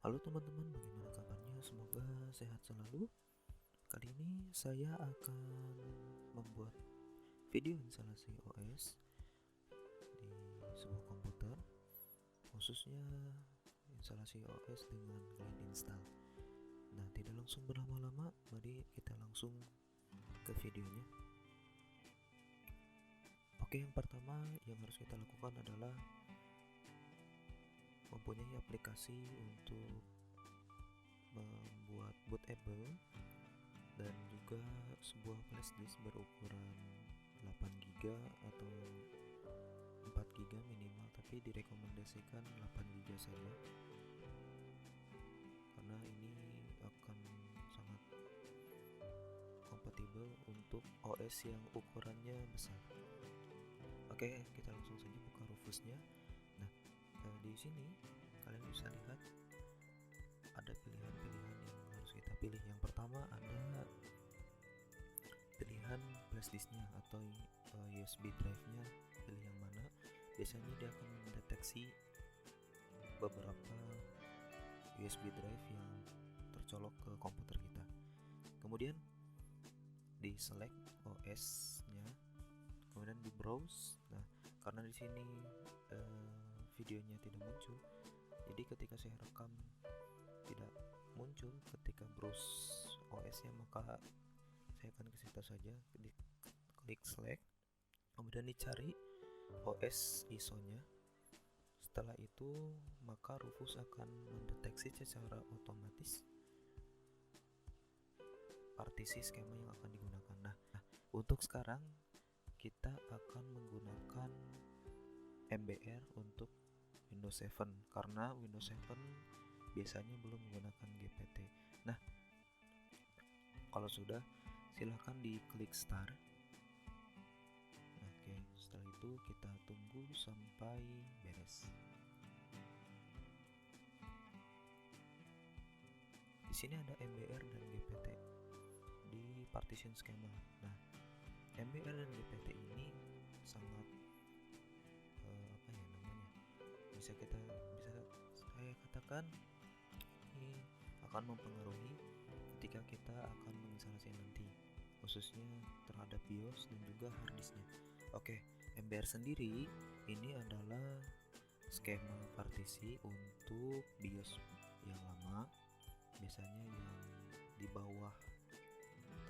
Halo teman-teman, bagaimana kabarnya? Semoga sehat selalu. Kali ini saya akan membuat video instalasi OS di sebuah komputer, khususnya instalasi OS dengan clean install. Nah, tidak langsung berlama-lama, mari kita langsung ke videonya. Oke, yang pertama yang harus kita lakukan adalah mempunyai aplikasi untuk membuat bootable dan juga sebuah flash disk berukuran 8 GB atau 4 GB minimal, tapi direkomendasikan 8 GB saja karena ini akan sangat kompatibel untuk OS yang ukurannya besar. Oke, kita langsung saja buka Rufusnya. Nah, di sini kalian bisa lihat ada pilihan-pilihan yang harus kita pilih. Yang pertama ada pilihan flash disknya atau USB drive-nya, pilih yang mana. Biasanya dia akan mendeteksi beberapa USB drive yang tercolok ke komputer kita. Kemudian di select OS-nya, kemudian di browse. Nah, karena di sini videonya tidak muncul, jadi ketika saya rekam tidak muncul ketika browse OS-nya, maka saya akan ke situ saja, klik select, kemudian dicari OS ISO-nya. Setelah itu maka Rufus akan mendeteksi secara otomatis partisi skema yang akan digunakan. Nah, untuk sekarang kita akan menggunakan MBR untuk Windows 7 karena Windows 7 biasanya belum menggunakan GPT. Nah, kalau sudah, silahkan diklik start. Oke, setelah itu kita tunggu sampai beres. Di sini ada MBR dan GPT di partition schema. Nah, MBR dan GPT ini sangat bisa saya katakan ini akan mempengaruhi ketika kita akan menginstalasi nanti, khususnya terhadap BIOS dan juga harddisknya. Oke, MBR sendiri ini adalah skema partisi untuk BIOS yang lama, biasanya yang di bawah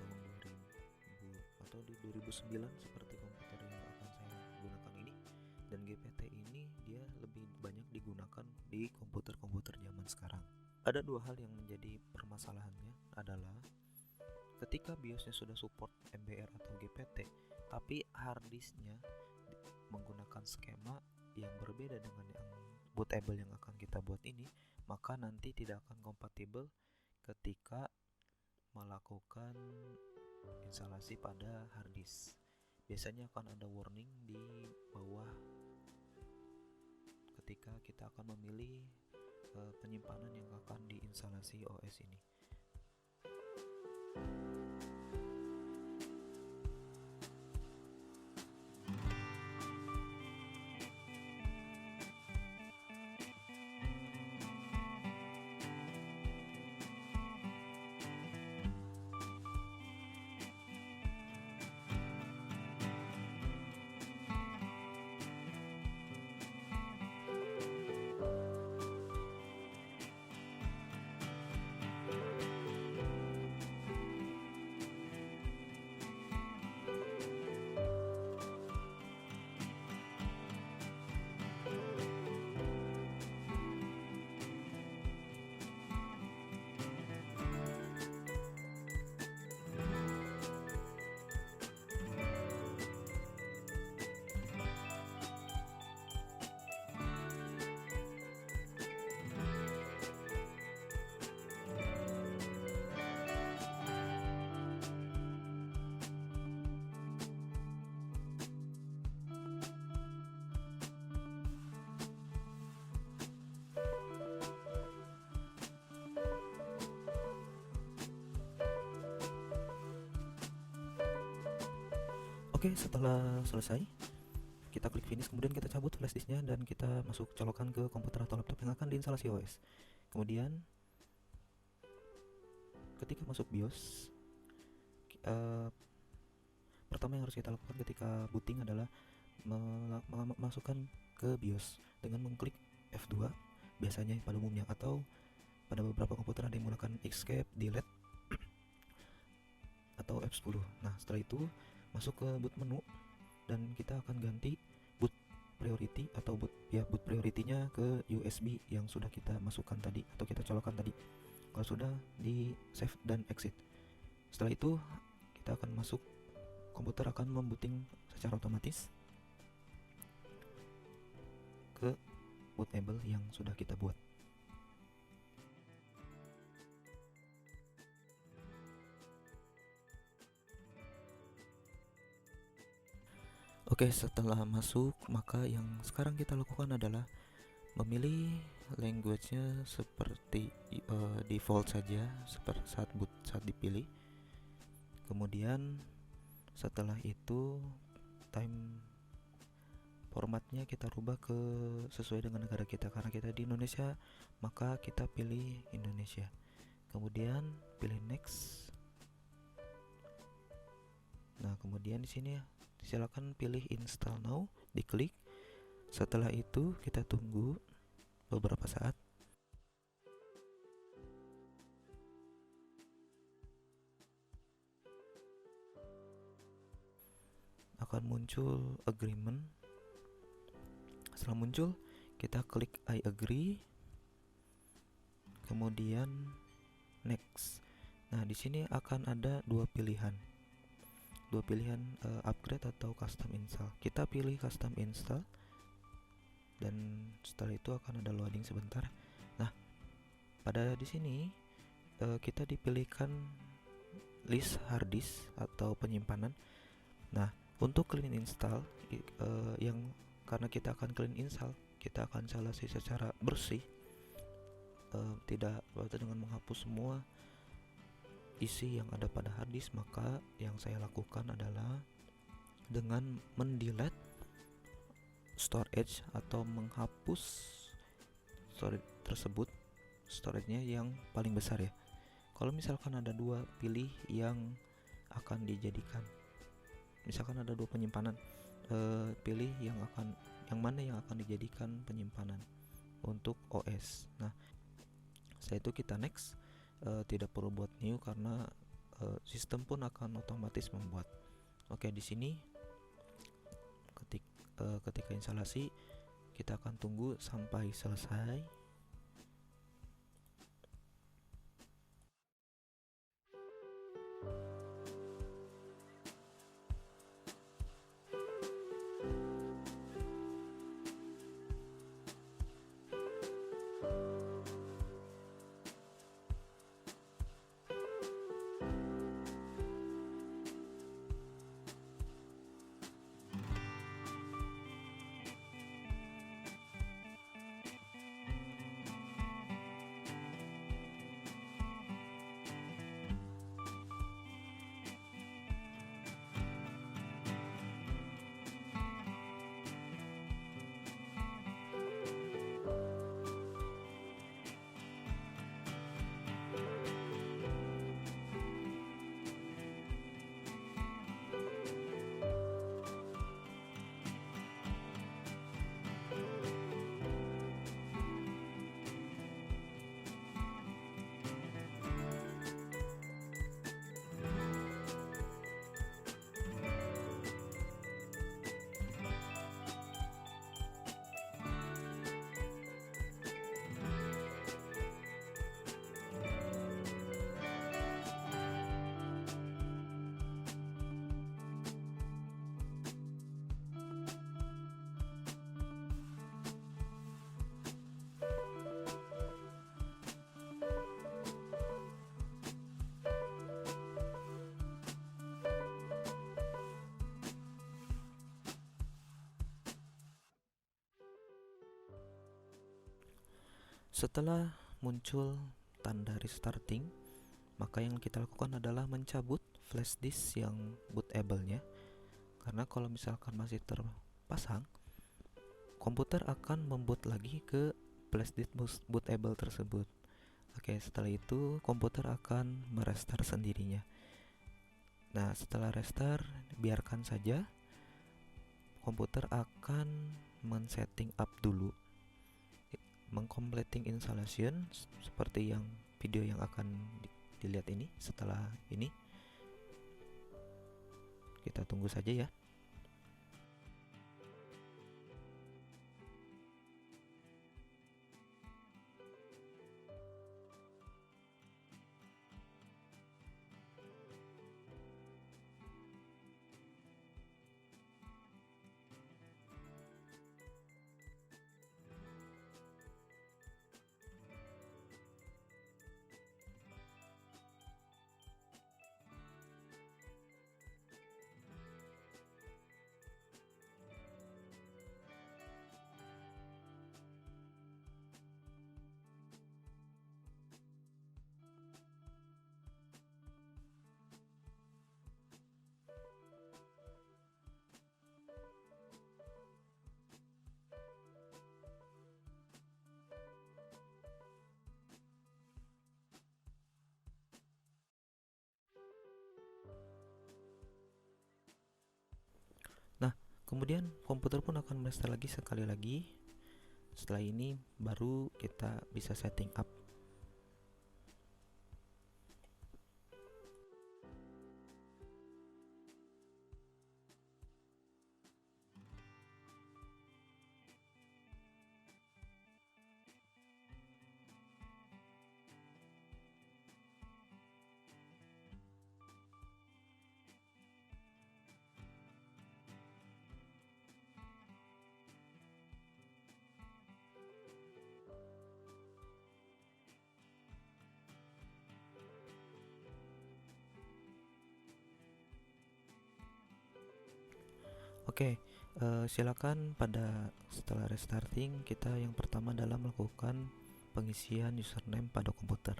tahun 2000 atau di 2009 seperti komputer yang akan saya gunakan ini. Dan GPT ini dia lebih banyak digunakan di komputer-komputer zaman sekarang. Ada dua hal yang menjadi permasalahannya adalah ketika BIOSnya sudah support MBR atau GPT, tapi harddisknya menggunakan skema yang berbeda dengan yang bootable yang akan kita buat ini, maka nanti tidak akan kompatibel ketika melakukan instalasi pada harddisk. Biasanya akan ada warning di bawah ketika kita akan memilih penyimpanan yang akan diinstalasi OS ini. Oke, setelah selesai, kita klik finish, kemudian kita cabut flash disknya dan kita colokan ke komputer atau laptop yang akan diinstalasi OS. Kemudian ketika masuk BIOS, pertama yang harus kita lakukan ketika booting adalah masukkan ke BIOS dengan mengklik F2 biasanya pada umumnya, atau pada beberapa komputer ada yang menggunakan escape, delete, atau F10. Nah, setelah itu masuk ke boot menu dan kita akan ganti boot priority atau boot priority-nya ke USB yang sudah kita masukkan tadi atau kita colokkan tadi. Kalau sudah, di save dan exit. Setelah itu kita akan masuk, komputer akan membooting secara otomatis ke bootable yang sudah kita buat. Oke, setelah masuk, maka yang sekarang kita lakukan adalah memilih language-nya seperti default saja, seperti saat dipilih. Kemudian setelah itu time formatnya kita rubah ke sesuai dengan negara kita. Karena kita di Indonesia, maka kita pilih Indonesia. Kemudian pilih next. Nah, kemudian di sini silakan pilih install now, diklik. Setelah itu kita tunggu beberapa saat. Akan muncul agreement. Setelah muncul, kita klik I agree. Kemudian next. Nah, di sini akan ada dua pilihan. Upgrade atau custom install. Kita pilih custom install dan setelah itu akan ada loading sebentar. Nah, pada di sini kita dipilihkan list hard disk atau penyimpanan. Nah, untuk clean install karena kita akan clean install, kita akan instalasi secara bersih, tidak dengan menghapus semua isi yang ada pada hard disk. Maka yang saya lakukan adalah dengan mendelete storage atau menghapus storage tersebut, storage-nya yang paling besar ya. Kalau misalkan ada dua, pilih yang akan dijadikan. Misalkan ada dua penyimpanan, pilih yang mana yang akan dijadikan penyimpanan untuk OS. Nah, setelah itu kita next. Tidak perlu buat new karena sistem pun akan otomatis membuat. Oke, di sini ketika instalasi kita akan tunggu sampai selesai. Setelah muncul tanda restarting, maka yang kita lakukan adalah mencabut flash disk yang bootable-nya. Karena kalau misalkan masih terpasang, komputer akan memboot lagi ke flashdisk bootable tersebut. Oke, setelah itu komputer akan merestart sendirinya. Nah, setelah restart, biarkan saja komputer akan men-setting up dulu, meng-completing installation seperti yang video yang akan dilihat ini. Setelah ini kita tunggu saja ya. Nah, kemudian komputer pun akan merestart lagi sekali lagi. Setelah ini baru kita bisa setting up. Oke, silakan pada setelah restarting kita yang pertama adalah melakukan pengisian username pada komputer.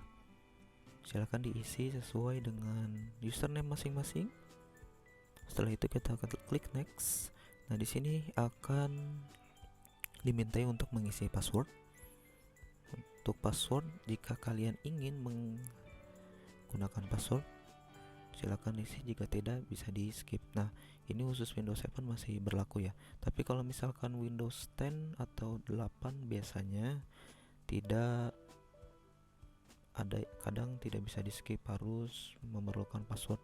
Silakan diisi sesuai dengan username masing-masing. Setelah itu kita akan klik next. Nah, di sini akan dimintai untuk mengisi password. Untuk password, jika kalian ingin menggunakan password, silakan isi, jika tidak bisa di skip. Nah, ini khusus Windows 7 masih berlaku ya. Tapi kalau misalkan Windows 10 atau 8 biasanya tidak ada, kadang tidak bisa di skip, harus memerlukan password.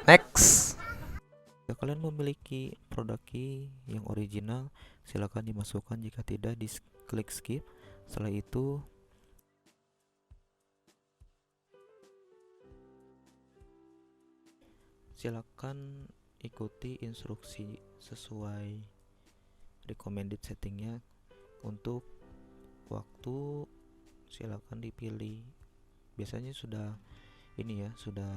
Next. Jika kalian memiliki produk key yang original, silakan dimasukkan, jika tidak di klik skip. Setelah itu silakan ikuti instruksi sesuai recommended settingnya. Untuk waktu silakan dipilih, biasanya sudah ini ya, sudah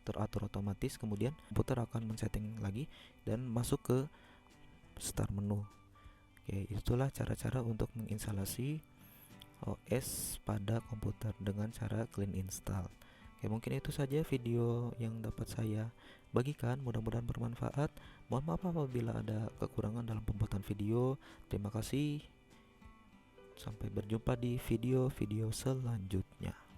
teratur otomatis. Kemudian komputer akan men-setting lagi dan masuk ke start menu. Oke, itulah cara-cara untuk menginstalasi OS pada komputer dengan cara clean install. Oke, mungkin itu saja video yang dapat saya bagikan, mudah-mudahan bermanfaat. Mohon maaf apabila ada kekurangan dalam pembuatan video. Terima kasih. Sampai berjumpa di video-video selanjutnya.